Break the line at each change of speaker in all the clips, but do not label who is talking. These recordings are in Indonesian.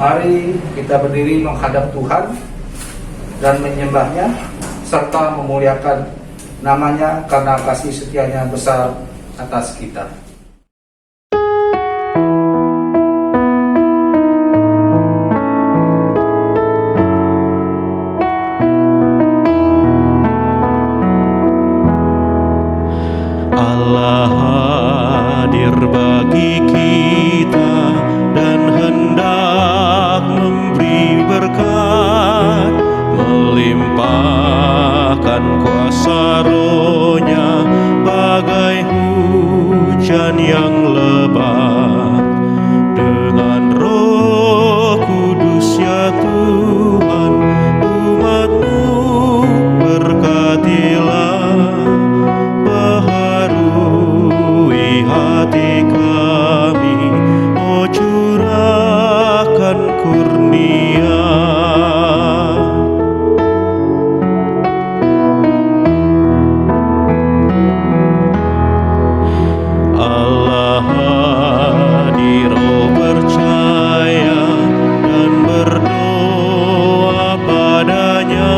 Mari kita berdiri menghadap Tuhan dan menyembah-Nya serta memuliakan nama-Nya karena kasih setia-Nya besar atas kita.
Allah hadir bagi kita dan hendak memberi berkat, melimpahkan kuasa Roh-Nya bagai hujan yang lebat. Dengan Roh Kudus ya Tuhan, umat-Mu berkatilah, baharui hati kami, oh curahkan kurnia. Allah hadir, oh percaya dan berdoa padanya,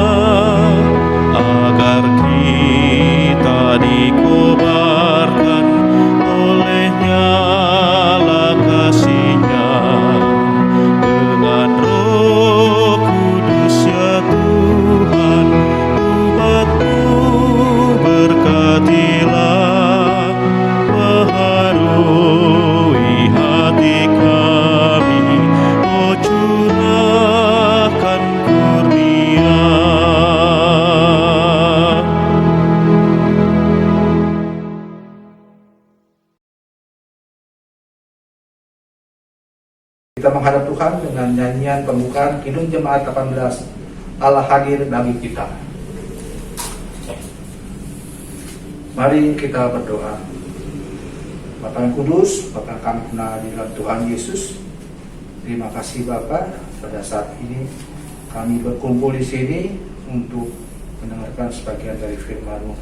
agar kita dikobarkan oleh nyala kasih-Nya. Dengan Roh Kudus ya Tuhan, umat-Mu berkatilah, baharui hati kami, oh curahkan kurnia.
Kita menghadap Tuhan dengan nyanyian pembukaan Kidung Jemaat 18, Allah hadir bagi kita. Mari kita berdoa. Bapa yang kudus, Bapa yang kami kenal di dalam Tuhan Yesus, terima kasih Bapa, pada saat ini kami berkumpul di sini untuk mendengarkan sebagian dari firman-Mu.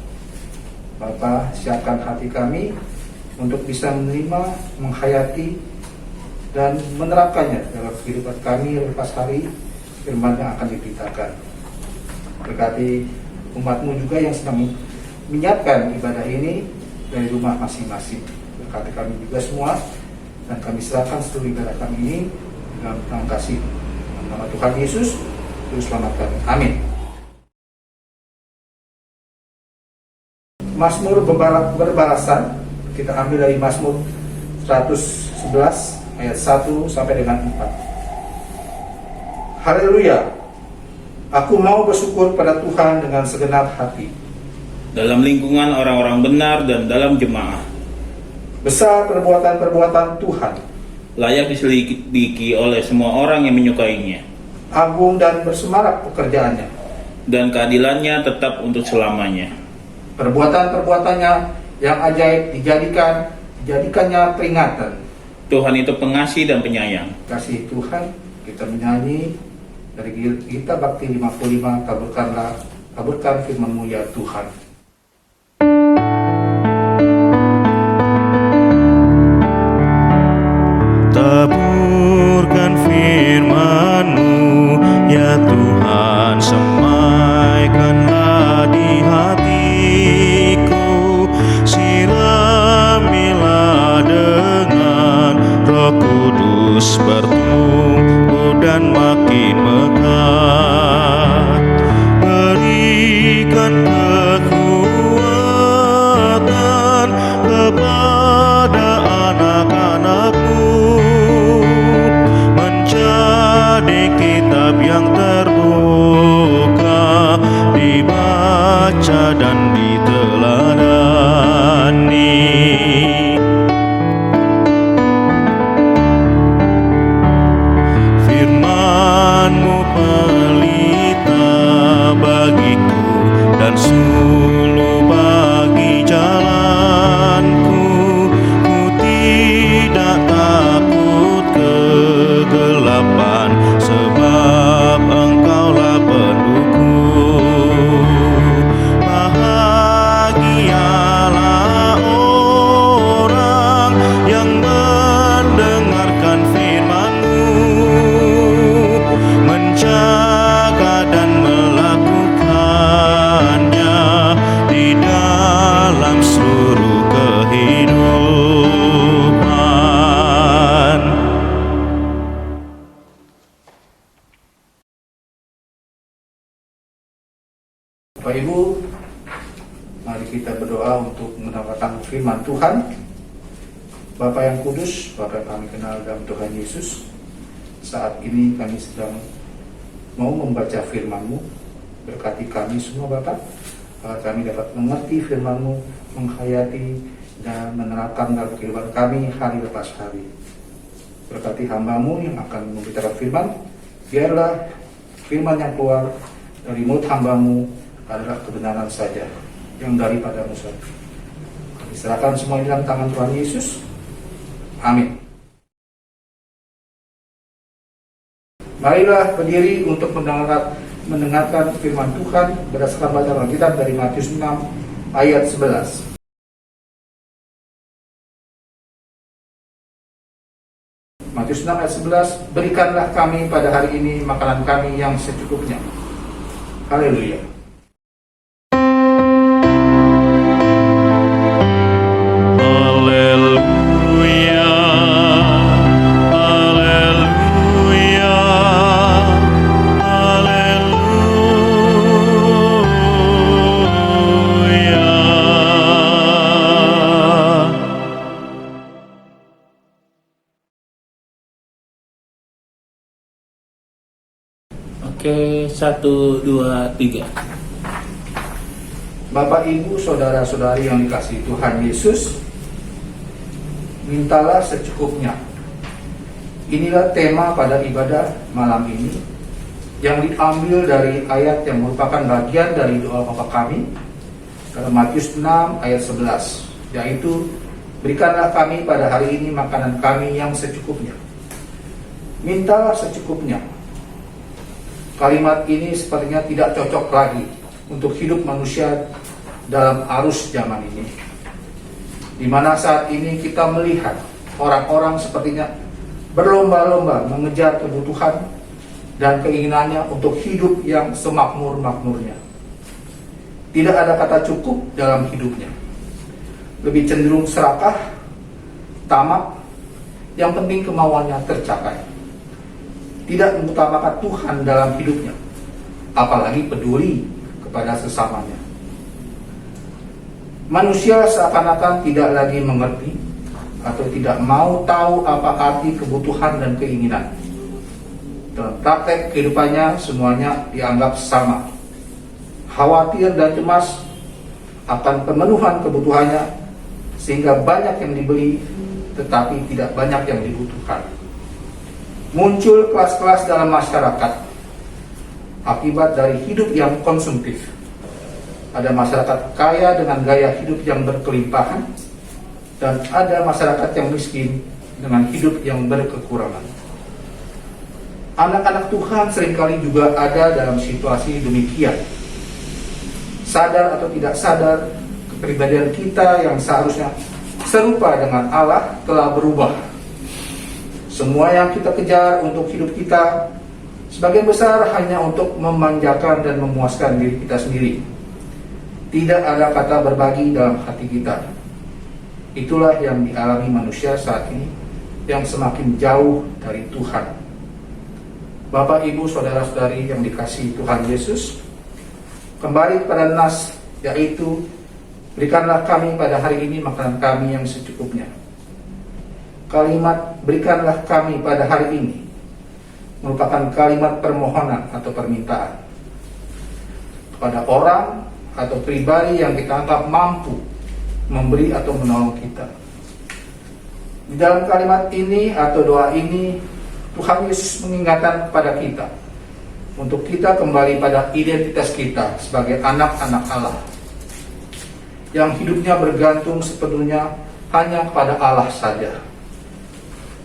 Bapa, siapkan hati kami untuk bisa menerima, menghayati, dan menerapkannya dalam kehidupan kami lepas hari firman yang akan diberitakan. Berkati umat-Mu juga yang sedang menyiapkan ibadah ini dari rumah masing-masing. Berkati kami juga semua, dan kami serahkan seluruh ibadah kami ini dalam nama kasih nama Tuhan Yesus, Juru Selamat kami. Amin. Mazmur berbalasan kita ambil dari Mazmur 111 ayat 1 sampai dengan 4. Haleluya. Aku mau bersyukur pada Tuhan dengan segenap hati,
dalam lingkungan orang-orang benar dan dalam jemaah.
Besar perbuatan-perbuatan Tuhan,
Layak diselidiki oleh semua orang yang menyukainya.
agung dan bersemarak pekerjaannya,
Dan keadilannya tetap untuk selamanya.
perbuatan-perbuatannya yang ajaib dijadikannya peringatan.
Tuhan itu pengasih dan penyayang.
Kasih Tuhan, kita menyanyi dari Gita Bakti 55, kaburkan firman-Mu ya Tuhan.
Taburkan firman-Mu ya Tuhan, semaikanlah di hatiku, siramilah dengan Roh Kudus, bertumbuh dan makin mekar. Berikan kekuatan kepada anak-anak-Mu,
Bapak Ibu, mari kita berdoa untuk mendapatkan firman Tuhan. Bapa yang kudus, Bapa yang kami kenal dalam Tuhan Yesus, saat ini kami sedang mau membaca firman-Mu. Berkati kami semua Bapa, agar kami dapat mengerti firman-Mu, menghayati dan menerapkan dalam kehidupan kami hari lepas hari. Berkati hamba-Mu yang akan membicarakan firman, biarlah firman yang keluar dari mulut hamba-Mu adalah kebenaran saja, yang daripada-Mu saja. Kami serahkan semua ini dalam tangan Tuhan Yesus. Amin. Marilah berdiri untuk mendengarkan firman Tuhan berdasarkan bacaan Alkitab dari Matius 6 ayat 11. Matius 6 ayat 11, berikanlah kami pada hari ini makanan kami yang secukupnya. Haleluya.
Oke, 1, 2, 3.
Bapak, Ibu, Saudara-saudari yang dikasihi Tuhan Yesus, mintalah secukupnya. Inilah tema pada ibadah malam ini yang diambil dari ayat yang merupakan bagian dari doa Bapa kami dalam Matius 6 ayat 11, yaitu berikanlah kami pada hari ini makanan kami yang secukupnya. Mintalah secukupnya. Kalimat ini sepertinya tidak cocok lagi untuk hidup manusia dalam arus zaman ini, di mana saat ini kita melihat orang-orang sepertinya berlomba-lomba mengejar kebutuhan dan keinginannya untuk hidup yang semakmur-makmurnya. Tidak ada kata cukup dalam hidupnya. Lebih cenderung serakah, tamak, yang penting kemauannya tercapai. Tidak mengutamakan Tuhan dalam hidupnya, apalagi peduli kepada sesamanya. Manusia seakan-akan tidak lagi mengerti atau tidak mau tahu apa arti kebutuhan dan keinginan. Dalam praktek kehidupannya semuanya dianggap sama. Khawatir dan cemas akan pemenuhan kebutuhannya, sehingga banyak yang dibeli tetapi tidak banyak yang dibutuhkan. Muncul kelas-kelas dalam masyarakat akibat dari hidup yang konsumtif. Ada masyarakat kaya dengan gaya hidup yang berkelimpahan, dan ada masyarakat yang miskin dengan hidup yang berkekurangan. Anak-anak Tuhan seringkali juga ada dalam situasi demikian. Sadar atau tidak sadar, kepribadian kita yang seharusnya serupa dengan Allah telah berubah. Semua yang kita kejar untuk hidup kita sebagian besar hanya untuk memanjakan dan memuaskan diri kita sendiri. Tidak ada kata berbagi dalam hati kita. Itulah yang dialami manusia saat ini yang semakin jauh dari Tuhan. Bapak, Ibu, Saudara-saudari yang dikasihi Tuhan Yesus, kembali kepada nas, yaitu berikanlah kami pada hari ini makanan kami yang secukupnya. Kalimat berikanlah kami pada hari ini merupakan kalimat permohonan atau permintaan kepada orang atau pribadi yang kita anggap mampu memberi atau menolong kita. Di dalam kalimat ini atau doa ini, Tuhan Yesus mengingatkan kepada kita untuk kita kembali pada identitas kita sebagai anak-anak Allah yang hidupnya bergantung sepenuhnya hanya kepada Allah saja,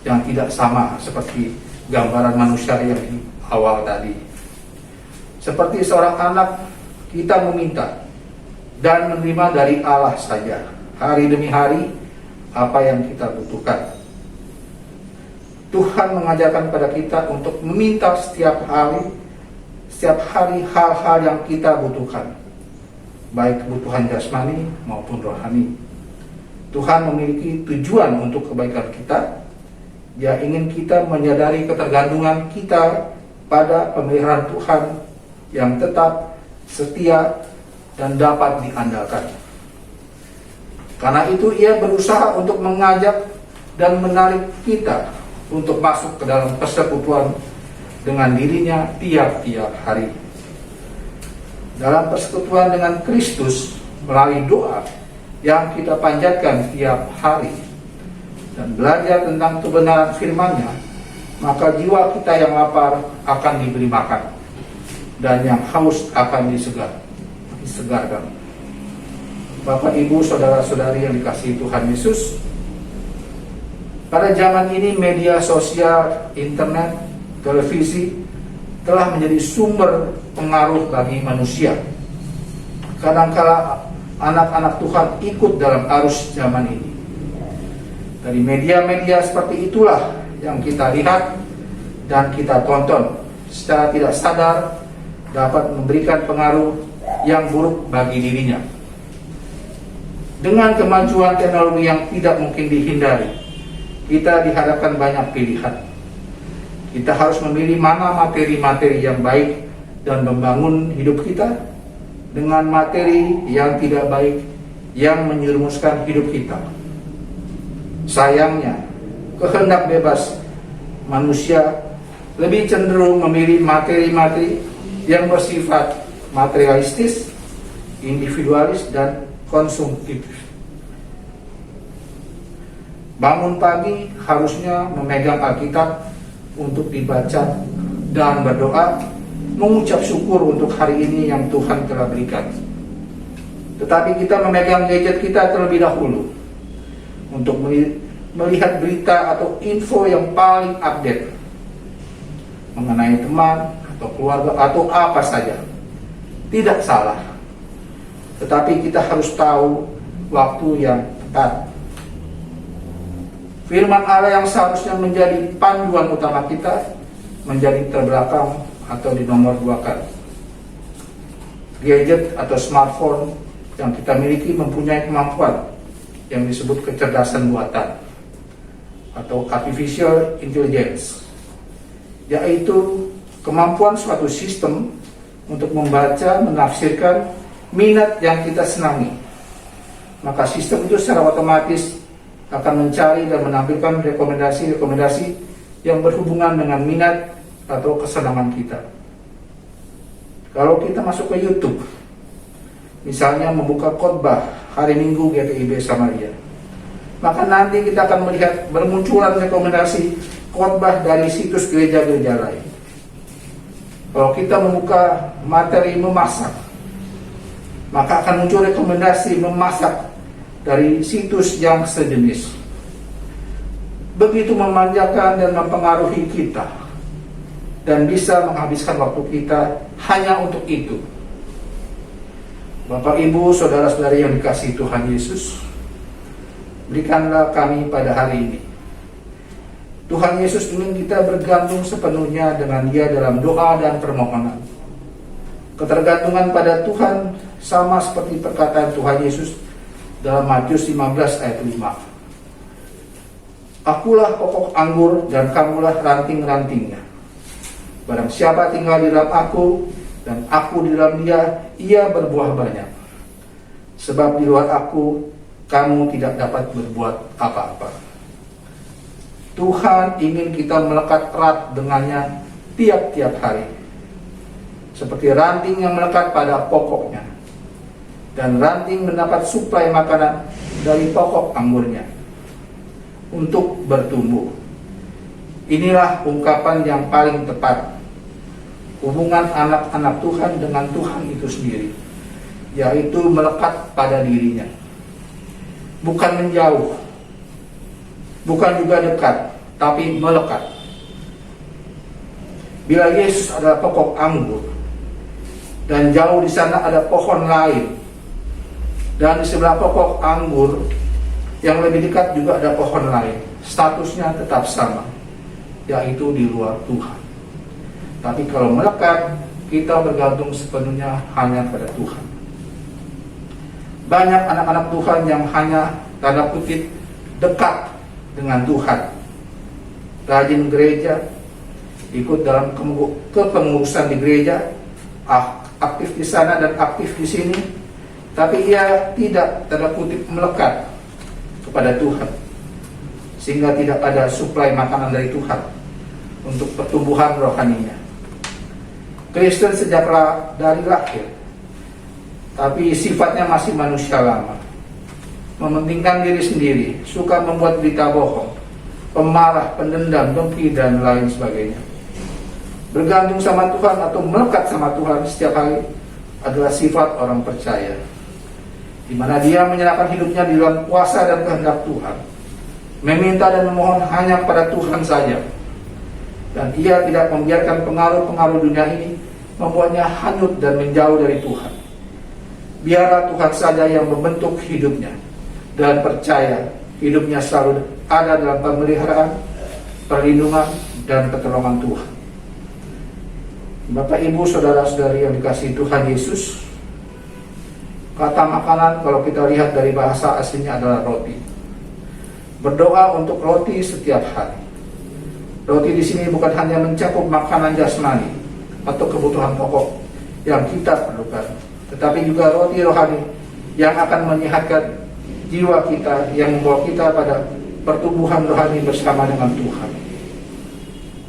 yang tidak sama seperti gambaran manusia yang di awal tadi. Seperti seorang anak, kita meminta dan menerima dari Allah saja, hari demi hari, apa yang kita butuhkan. Tuhan mengajarkan kepada kita untuk meminta setiap hari hal-hal yang kita butuhkan, baik kebutuhan jasmani maupun rohani. Tuhan memiliki tujuan untuk kebaikan kita. Dia ingin kita menyadari ketergantungan kita pada pemeliharaan Tuhan yang tetap, setia, dan dapat diandalkan. Karena itu ia berusaha untuk mengajak dan menarik kita untuk masuk ke dalam persekutuan dengan dirinya tiap-tiap hari. Dalam persekutuan dengan Kristus melalui doa yang kita panjatkan tiap hari dan belajar tentang kebenaran firman-Nya, maka jiwa kita yang lapar akan diberi makan dan yang haus akan disegarkan. Bapak, Ibu, saudara-saudari yang dikasihi Tuhan Yesus, pada zaman ini media sosial, internet, televisi telah menjadi sumber pengaruh bagi manusia. Kadangkala anak-anak Tuhan ikut dalam arus zaman ini. Dari media-media seperti itulah yang kita lihat dan kita tonton, secara tidak sadar dapat memberikan pengaruh yang buruk bagi dirinya. Dengan kemajuan teknologi yang tidak mungkin dihindari, kita dihadapkan banyak pilihan. Kita harus memilih mana materi-materi yang baik dan membangun hidup kita, dengan materi yang tidak baik yang menyerumuskan hidup kita. Sayangnya, kehendak bebas manusia lebih cenderung memilih materi-materi yang bersifat materialistis, individualis, dan konsumtif. Bangun pagi harusnya memegang Alkitab untuk dibaca dan berdoa, mengucap syukur untuk hari ini yang Tuhan telah berikan. Tetapi kita memegang gadget kita terlebih dahulu untuk melihat berita atau info yang paling update mengenai teman atau keluarga atau apa saja. Tidak salah, tetapi kita harus tahu waktu yang tepat. Firman Allah yang seharusnya menjadi panduan utama kita menjadi terbelakang atau dinomorduakan. Gadget atau smartphone yang kita miliki mempunyai kemampuan yang disebut kecerdasan buatan atau artificial intelligence, yaitu kemampuan suatu sistem untuk membaca, menafsirkan minat yang kita senangi. Maka sistem itu secara otomatis akan mencari dan menampilkan rekomendasi-rekomendasi yang berhubungan dengan minat atau kesenangan kita. Kalau kita masuk ke YouTube, misalnya membuka khotbah hari Minggu GPIB Samaria, maka nanti kita akan melihat bermunculan rekomendasi khotbah dari situs gereja-gereja lain. Kalau kita membuka materi memasak, maka akan muncul rekomendasi memasak dari situs yang sejenis. Begitu memanjakan dan mempengaruhi kita, dan bisa menghabiskan waktu kita hanya untuk itu. Bapak, Ibu, saudara-saudari yang dikasihi Tuhan Yesus, berikanlah kami pada hari ini. Tuhan Yesus ingin kita bergantung sepenuhnya dengan Dia dalam doa dan permohonan. Ketergantungan pada Tuhan sama seperti perkataan Tuhan Yesus dalam Matius 15 ayat 5. Akulah pokok anggur dan kamulah ranting-rantingnya. Barang siapa tinggal di dalam aku dan aku di dalam dia, ia berbuah banyak. Sebab di luar aku, kamu tidak dapat berbuat apa-apa. Tuhan ingin kita melekat erat dengannya tiap-tiap hari. Seperti ranting yang melekat pada pokoknya. Dan ranting mendapat suplai makanan dari pokok anggurnya untuk bertumbuh. Inilah ungkapan yang paling tepat hubungan anak-anak Tuhan dengan Tuhan itu sendiri, yaitu melekat pada dirinya, bukan menjauh, bukan juga dekat, tapi melekat. Bila Yesus adalah pokok anggur dan jauh di sana ada pohon lain, dan di sebelah pokok anggur yang lebih dekat juga ada pohon lain, statusnya tetap sama, yaitu di luar Tuhan. Tapi kalau melekat, kita bergantung sepenuhnya hanya pada Tuhan. Banyak anak-anak Tuhan yang hanya tanda kutip dekat dengan Tuhan, rajin gereja, ikut dalam kepengurusan di gereja, aktif di sana dan aktif di sini, tapi ia tidak, tanda kutip, melekat kepada Tuhan, sehingga tidak ada suplai makanan dari Tuhan untuk pertumbuhan rohaninya. Kristen sejak dari lahir, tapi sifatnya masih manusia lama, mementingkan diri sendiri, suka membuat berita bohong, pemarah, pendendam, dengki, dan lain sebagainya. Bergantung sama Tuhan atau melekat sama Tuhan setiap hari adalah sifat orang percaya, di mana dia menyerahkan hidupnya di dalam kuasa dan kehendak Tuhan, meminta dan memohon hanya kepada Tuhan saja, dan ia tidak membiarkan pengaruh-pengaruh dunia ini membuatnya hanyut dan menjauh dari Tuhan. Biarlah Tuhan saja yang membentuk hidupnya, dan percaya hidupnya selalu ada dalam pemeliharaan, perlindungan, dan pertolongan Tuhan. Bapak, Ibu, saudara-saudari yang dikasihi Tuhan Yesus, kata makanan kalau kita lihat dari bahasa aslinya adalah roti. Berdoa untuk roti setiap hari. Roti di sini bukan hanya mencakup makanan jasmani atau kebutuhan pokok yang kita perlukan, tetapi juga roti rohani yang akan menyehatkan jiwa kita, yang membawa kita pada pertumbuhan rohani bersama dengan Tuhan.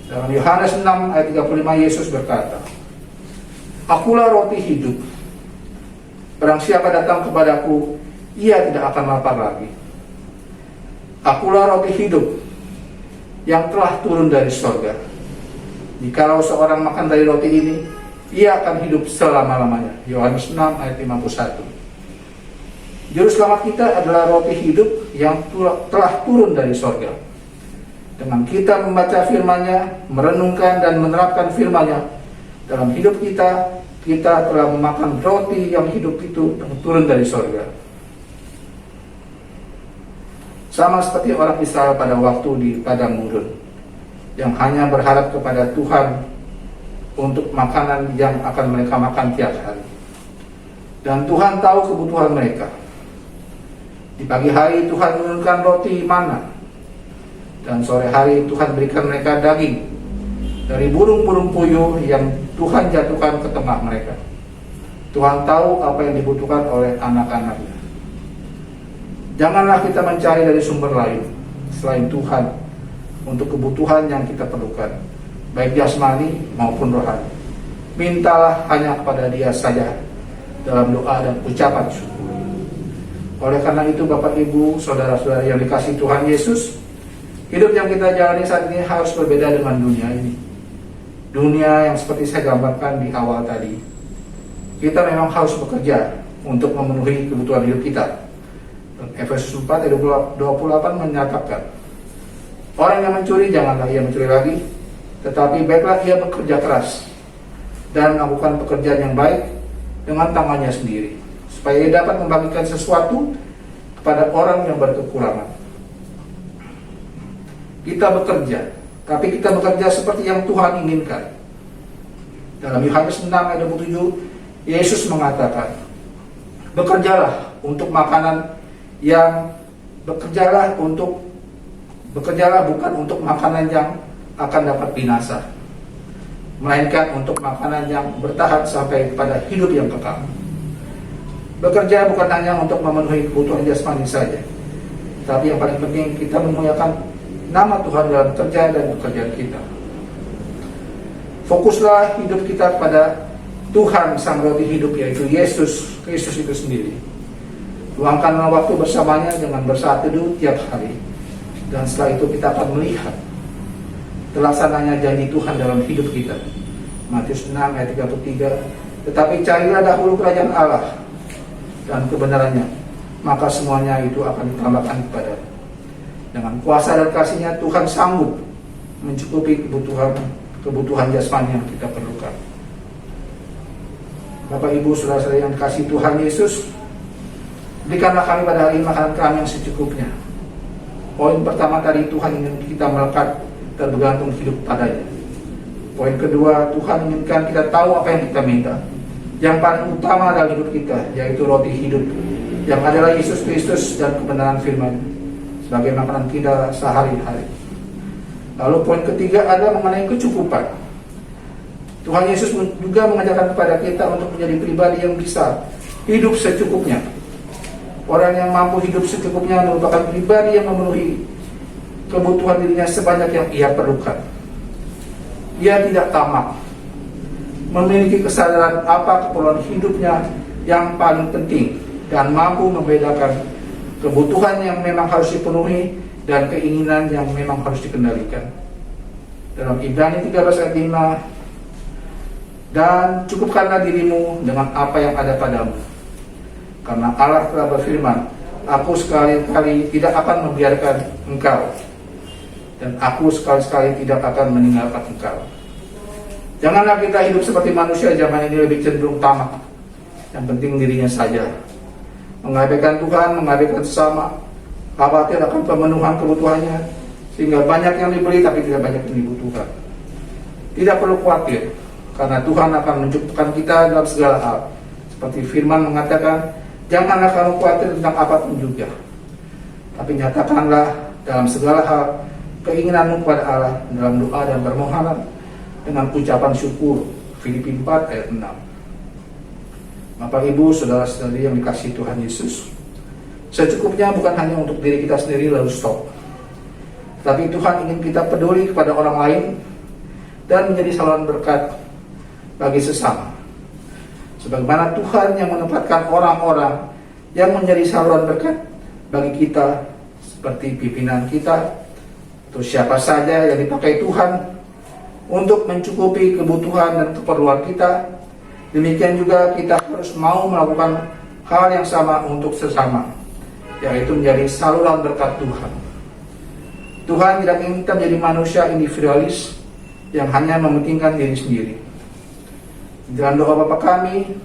Dalam Yohanes 6 ayat 35 Yesus berkata, "Akulah roti hidup. Barang siapa datang kepadaku, ia tidak akan lapar lagi. Akulah roti hidup yang telah turun dari sorga. Jikalau seorang makan dari roti ini, ia akan hidup selama-lamanya." Yohanes 6 ayat 51. Juru selamat kita adalah roti hidup yang telah turun dari sorga. Dengan kita membaca firman-Nya, merenungkan dan menerapkan firman-Nya dalam hidup kita, kita telah memakan roti yang hidup itu yang turun dari sorga. Sama seperti orang Israel pada waktu di padang gurun, yang hanya berharap kepada Tuhan untuk makanan yang akan mereka makan tiap hari. Dan Tuhan tahu kebutuhan mereka. Di pagi hari Tuhan menurunkan roti mana, dan sore hari Tuhan berikan mereka daging dari burung-burung puyuh yang Tuhan jatuhkan ke tengah mereka. Tuhan tahu apa yang dibutuhkan oleh anak-anaknya. Janganlah kita mencari dari sumber lain selain Tuhan untuk kebutuhan yang kita perlukan, baik jasmani maupun rohani. Mintalah hanya kepada Dia saja dalam doa dan ucapan syukur. Oleh karena itu, Bapak, Ibu, saudara-saudara yang dikasihi Tuhan Yesus, hidup yang kita jalani saat ini harus berbeda dengan dunia ini. Dunia yang seperti saya gambarkan di awal tadi. Kita memang harus bekerja untuk memenuhi kebutuhan hidup kita. Efesus 4 ayat 28 menyatakan, orang yang mencuri, janganlah ia mencuri lagi, tetapi baiklah ia bekerja keras dan melakukan pekerjaan yang baik dengan tangannya sendiri, supaya ia dapat membagikan sesuatu kepada orang yang berkekurangan. Kita bekerja, tapi kita bekerja seperti yang Tuhan inginkan. Dalam Yohanes 6 ayat 27, Yesus mengatakan, bekerjalah untuk makanan yang bekerjalah bukan untuk makanan yang akan dapat binasa, melainkan untuk makanan yang bertahan sampai kepada hidup yang kekal. Bekerja bukan hanya untuk memenuhi kebutuhan jasmani saja, tapi yang paling penting kita memuliakan nama Tuhan dalam kerja dan pekerjaan kita. Fokuslah hidup kita pada Tuhan Sang Roti Hidup, yaitu Yesus Kristus itu sendiri. Luangkanlah waktu bersamanya dengan bersaat teduh tiap hari, dan setelah itu kita akan melihat terlaksananya janji Tuhan dalam hidup kita. Matius 6 ayat 33, tetapi carilah dahulu kerajaan Allah dan kebenarannya, maka semuanya itu akan ditambahkan kepada. Dengan kuasa dan kasih-Nya Tuhan sanggup mencukupi kebutuhan jasmani yang kita perlukan. Bapak, Ibu, saudara-saudara yang dikasihi Tuhan Yesus, berikanlah kami pada hari ini makanan kami yang secukupnya. Poin pertama tadi, Tuhan ingin kita melekat dan bergantung hidup padanya. Poin kedua, Tuhan inginkan kita tahu apa yang kita minta. Yang paling utama dalam hidup kita, yaitu roti hidup, yang adalah Yesus Kristus dan kebenaran firman sebagai makanan kita sehari-hari. Lalu poin ketiga adalah mengenai kecukupan. Tuhan Yesus juga mengajarkan kepada kita untuk menjadi pribadi yang bisa hidup secukupnya. Orang yang mampu hidup secukupnya merupakan pribadi yang memenuhi kebutuhan dirinya sebanyak yang ia perlukan. Ia tidak tamak, memiliki kesadaran apa keperluan hidupnya yang paling penting, dan mampu membedakan kebutuhan yang memang harus dipenuhi dan keinginan yang memang harus dikendalikan. Dalam Ibrani 13 ayat 5, dan cukupkanlah dirimu dengan apa yang ada padamu, karena Allah telah berfirman, aku sekali-kali tidak akan membiarkan engkau, dan aku sekali-kali tidak akan meninggalkan engkau. Janganlah kita hidup seperti manusia zaman ini lebih cenderung tamak, yang penting dirinya saja, mengabaikan Tuhan, mengabaikan sesama, khawatir akan pemenuhan kebutuhannya, sehingga banyak yang dibeli tapi tidak banyak yang dibutuhkan. Tidak perlu khawatir, karena Tuhan akan mencukupkan kita dalam segala hal. Seperti firman mengatakan, janganlah kamu khawatir tentang apapun juga, tapi nyatakanlah dalam segala hal keinginanmu kepada Allah dalam doa dan permohonan dengan ucapan syukur. Filipi 4 ayat 6. Bapak, Ibu, saudara-saudari yang dikasihi Tuhan Yesus, secukupnya bukan hanya untuk diri kita sendiri lalu stop, tapi Tuhan ingin kita peduli kepada orang lain dan menjadi saluran berkat bagi sesama. Sebagaimana Tuhan yang menempatkan orang-orang yang menjadi saluran berkat bagi kita, seperti pimpinan kita atau siapa saja yang dipakai Tuhan untuk mencukupi kebutuhan dan keperluan kita, demikian juga kita harus mau melakukan hal yang sama untuk sesama, yaitu menjadi saluran berkat Tuhan. Tuhan tidak ingin kita menjadi manusia individualis yang hanya mementingkan diri sendiri. Dalam doa Bapa kami,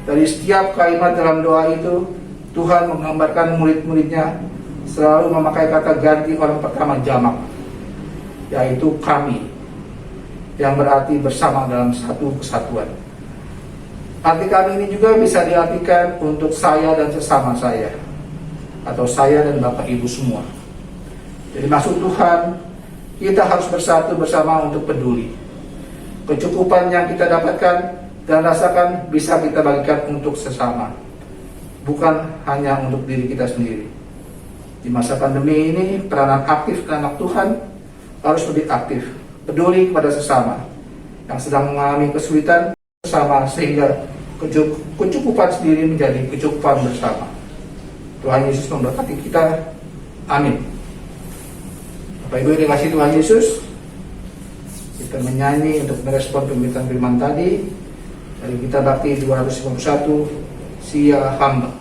dari setiap kalimat dalam doa itu, Tuhan menggambarkan murid-muridnya selalu memakai kata ganti orang pertama jamak, yaitu kami, yang berarti bersama dalam satu kesatuan. Arti kami ini juga bisa diartikan untuk saya dan sesama saya, atau saya dan Bapak Ibu semua. Jadi maksud Tuhan, kita harus bersatu bersama untuk peduli. Kecukupan yang kita dapatkan dan rasakan bisa kita bagikan untuk sesama, bukan hanya untuk diri kita sendiri. Di masa pandemi ini, peranan aktif anak Tuhan harus lebih aktif, peduli kepada sesama yang sedang mengalami kesulitan bersama, sehingga kecukupan sendiri menjadi kecukupan bersama. Tuhan Yesus memberkati kita. Amin. Bapak Ibu yang dikasihi Tuhan Yesus, kita menyanyi untuk merespon pemberitaan firman tadi dari Kitab Bakti 251, Sia Hamba.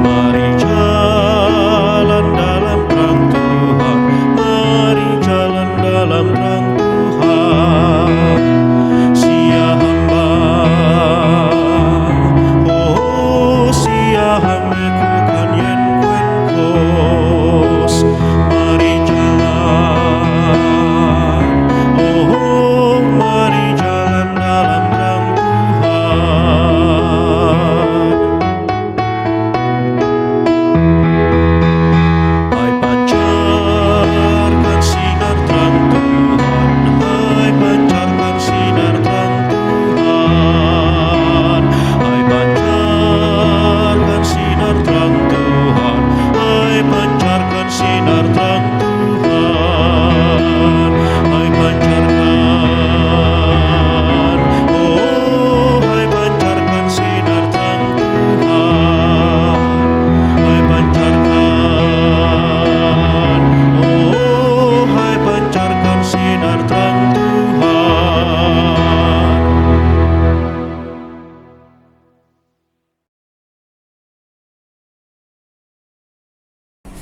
Mari jalan dalam terang Tuhan, mari jalan dalam terang Tuhan. Sia hamba, oh sia hamba kukan yen kuen kos. Mari jalan, oh mari jalan dalam terang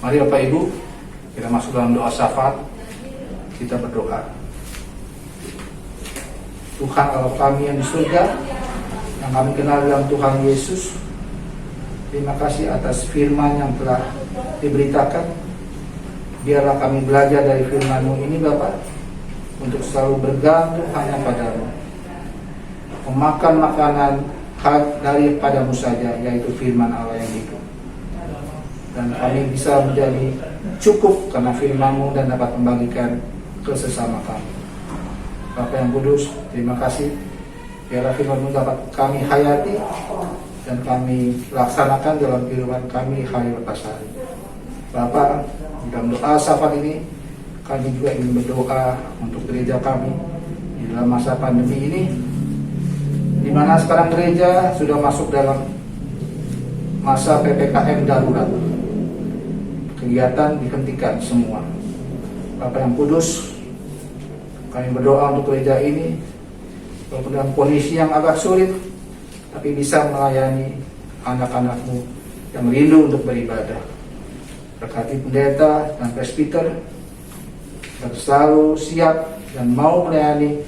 Mari Bapak Ibu, kita masuk dalam doa syafaat. Kita berdoa. Tuhan Allah kami yang di surga, yang kami kenal dalam Tuhan Yesus, terima kasih atas firman yang telah diberitakan. Biarlah kami belajar dari firman-Mu ini Bapak, untuk selalu bergantung hanya padamu, memakan makanan daripadamu saja, yaitu firman Allah yang hidup. Dan kami bisa menjadi cukup karena firman-Mu dan dapat membagikan ke sesama kami. Bapa yang kudus, terima kasih. Biarlah firman-Mu dapat kami hayati dan kami laksanakan dalam kehidupan kami hari lepas hari. Bapa, dalam doa safar ini, kami juga ingin berdoa untuk gereja kami di dalam masa pandemi ini, di mana sekarang gereja sudah masuk dalam masa PPKM darurat. Kegiatan dihentikan semua. Bapa yang kudus, kami berdoa untuk gereja ini, walaupun dalam kondisi yang agak sulit, tapi bisa melayani anak-anak-Mu yang rindu untuk beribadah. Berkati pendeta dan presbiter yang selalu siap dan mau melayani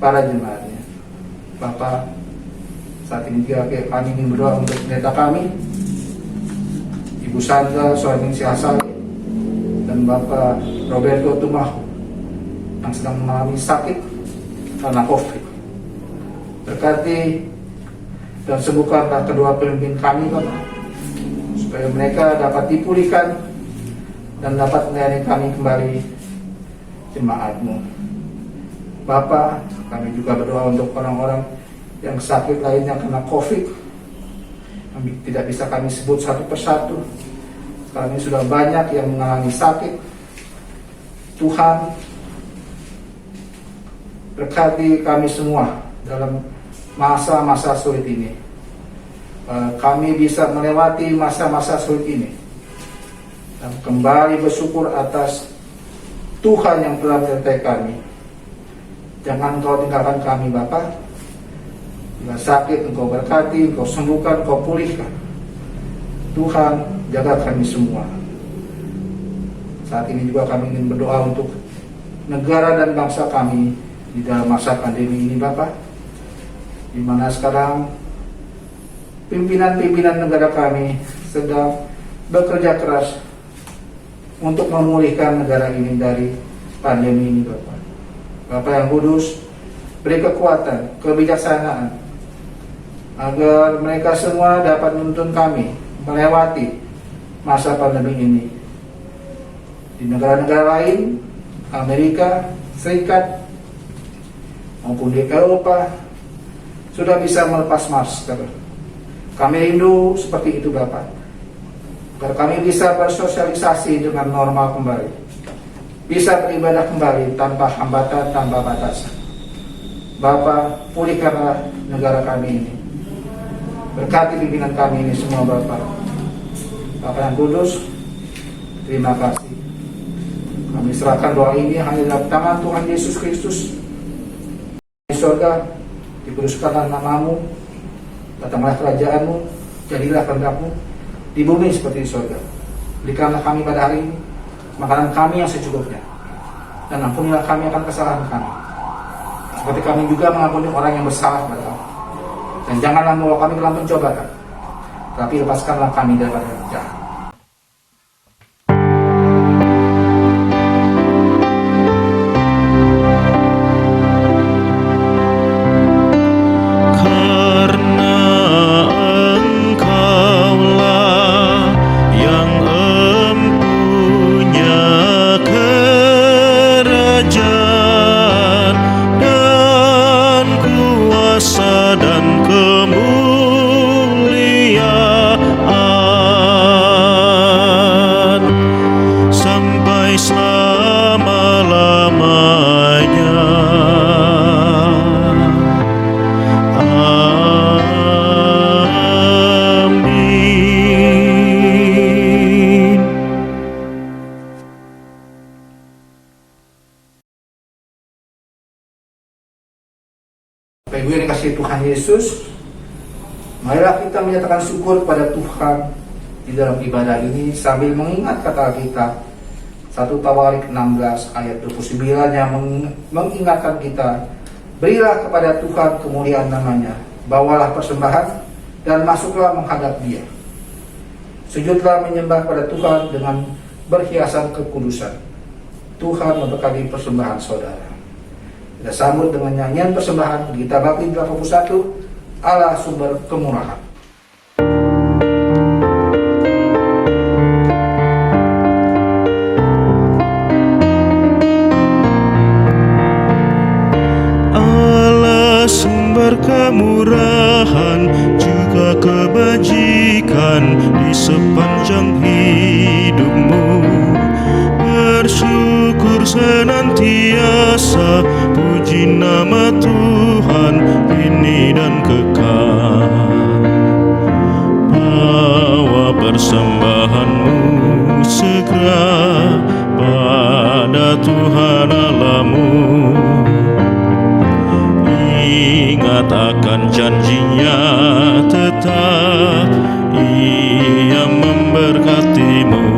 para jemaatnya. Bapa, saat ini juga kami ingin berdoa untuk pendeta kami, Ibu Sandra Soeningsih Hasari, dan Bapak Roberto Tumahu yang sedang mengalami sakit karena COVID. Berkati dan sembuhkanlah kedua pemimpin kami, Bapak, supaya mereka dapat dipulihkan dan dapat melayani kami kembali jemaat-Mu. Bapak, kami juga berdoa untuk orang-orang yang sakit lainnya karena COVID. Kami tidak bisa kami sebut satu persatu. Kami sudah banyak yang mengalami sakit. Tuhan, berkati kami semua dalam masa-masa sulit ini. Kami bisa melewati masa-masa sulit ini dan kembali bersyukur atas Tuhan yang telah menyertai kami. Jangan Engkau tinggalkan kami, Bapa. Bila sakit, Engkau berkati, Engkau sembuhkan, Engkau pulihkan. Tuhan, jaga kami semua. Saat ini juga kami ingin berdoa untuk negara dan bangsa kami di dalam masa pandemi ini, Bapak, di mana sekarang pimpinan-pimpinan negara kami sedang bekerja keras untuk memulihkan negara ini dari pandemi ini, Bapak. Bapak yang kudus, beri kekuatan, kebijaksanaan, agar mereka semua dapat menuntun kami melewati masa pandemi ini. Di negara-negara lain, Amerika Serikat maupun di Eropa, sudah bisa melepas masker. Kami rindu seperti itu, Bapak, agar kami bisa bersosialisasi dengan normal kembali, bisa beribadah kembali tanpa hambatan, tanpa batasan. Bapak, pulihkanlah negara kami ini. Berkati pimpinan kami ini semua, Bapak. Bapak yang kudus, terima kasih. Kami serahkan doa ini hanya dalam tangan Tuhan Yesus Kristus. Di surga, dikuduskanlah nama-Mu, datanglah kerajaan-Mu, jadilah kehendak-Mu di bumi seperti di surga. Berikanlah kami pada hari ini makanan kami yang secukupnya, dan ampunilah kami akan kesalahan kami, seperti kami juga mengampuni orang yang bersalah pada kami. Dan janganlah membawa kami dalam pencobaan, tapi lepaskanlah kami daripada yang jahat. Bapak Ibu yang dikasihi Tuhan Yesus, marilah kita menyatakan syukur kepada Tuhan di dalam ibadah ini sambil mengingat kata kita 1 Tawarik 16 ayat 29 yang mengingatkan kita, berilah kepada Tuhan kemuliaan namanya, bawalah persembahan dan masuklah menghadap Dia. Sujudlah menyembah pada Tuhan dengan berhiasan kekudusan. Tuhan memberkati persembahan saudara. Kita sambut dengan nyanyian persembahan Gita Bakti 81, Allah sumber kemurahan.
Allah sumber kemurahan juga kebajikan di sepanjang hidupmu. Bersyukur senantiasa, puji nama Tuhan kini dan kekal. Bawa persembahanmu segera pada Tuhan Allahmu. Ingat akan janjinya tetap, Ia memberkatimu.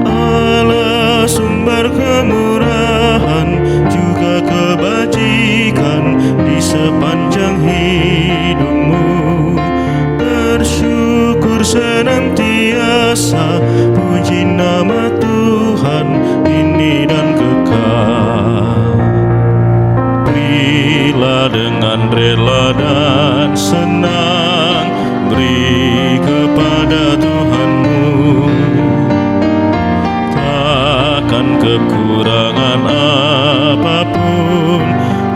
Allah sumber kemurahan juga kebajikan di sepanjang hidupmu. Bersyukur senantiasa, puji nama Tuhan kini dan kekal. Berilah dengan rela dan senang, beri kepada Tuhanmu. Takkan kekurangan apapun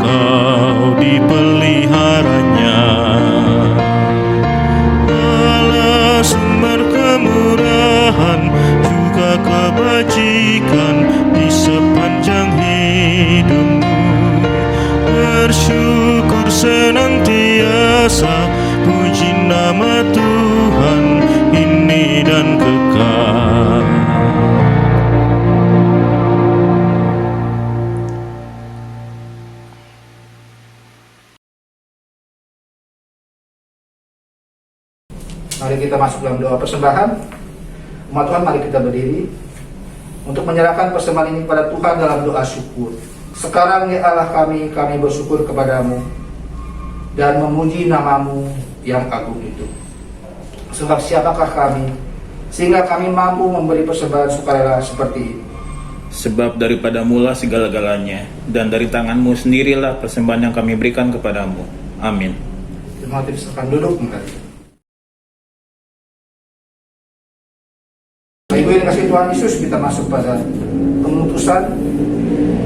kau dipeliharanya. Allah sumber kemurahan juga kebajikan di sepanjang hidupmu. Bersyukur senantiasa, puji nama Tuhan ini dan kekal.
Mari kita masuk dalam doa persembahan. Umat Tuhan, mari kita berdiri untuk menyerahkan persembahan ini kepada Tuhan dalam doa syukur. Sekarang ya Allah kami bersyukur kepadamu dan memuji namamu yang agung itu. Sebab siapakah kami sehingga kami mampu memberi persembahan sukarela seperti ini?
Sebab daripada mula segala-galanya, dan dari tanganmu sendirilah persembahan yang kami berikan kepadamu. Amin.
Terima kasih, silakan duduk kembali. Ibu yang kasih Tuhan Yesus, kita masuk pada pengutusan.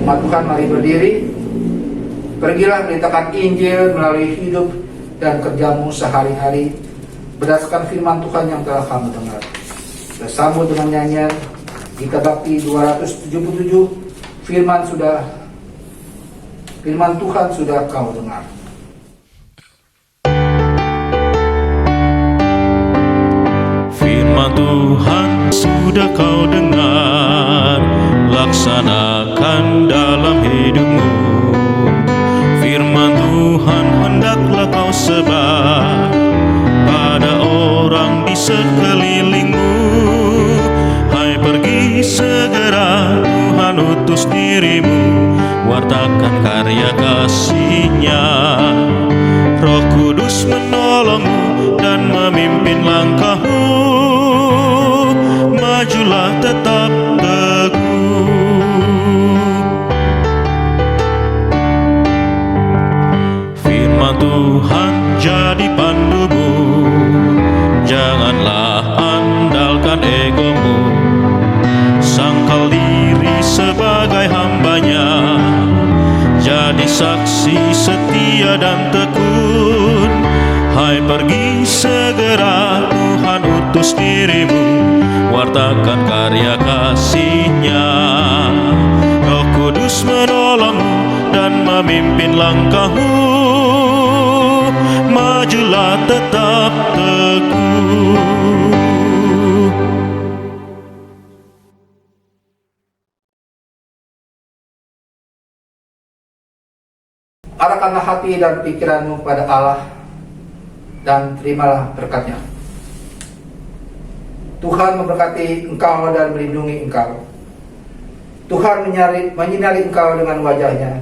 Umat Tuhan, mari berdiri. Pergilah beritakan Injil melalui hidup dan kerjamu sehari-hari berdasarkan firman Tuhan yang telah kamu dengar. Kita sambut dengan nyanyian Gita Bakti 277. Firman Tuhan sudah kau dengar.
Firman Tuhan sudah kau dengar, laksanakan dalam hidupmu. Firman Tuhan hendaklah kau sebar pada orang di sekelilingmu. Hai, pergi segera, Tuhan utus dirimu, wartakan karya kasih-Nya. Roh Kudus menolongmu dan memimpin langkahmu. Majulah tetap teguh. Firman Tuhan jadi pandumu, janganlah andalkan egomu. Sangkal diri sebagai hambanya, jadi saksi setia dan tekun. Hai, pergi segera, Tuhan utus dirimu, wartakan karya kasih-Nya. Roh Kudus menolongmu dan memimpin langkahmu. Majulah tetap teguh.
Arahkanlah hati dan pikiranmu pada Allah dan terimalah berkat-Nya. Tuhan memberkati engkau dan melindungi engkau. Tuhan menyinari engkau dengan wajah-Nya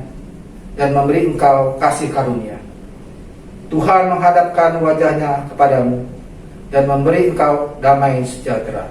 dan memberi engkau kasih karunia. Tuhan menghadapkan wajah-Nya kepadamu dan memberi engkau damai sejahtera.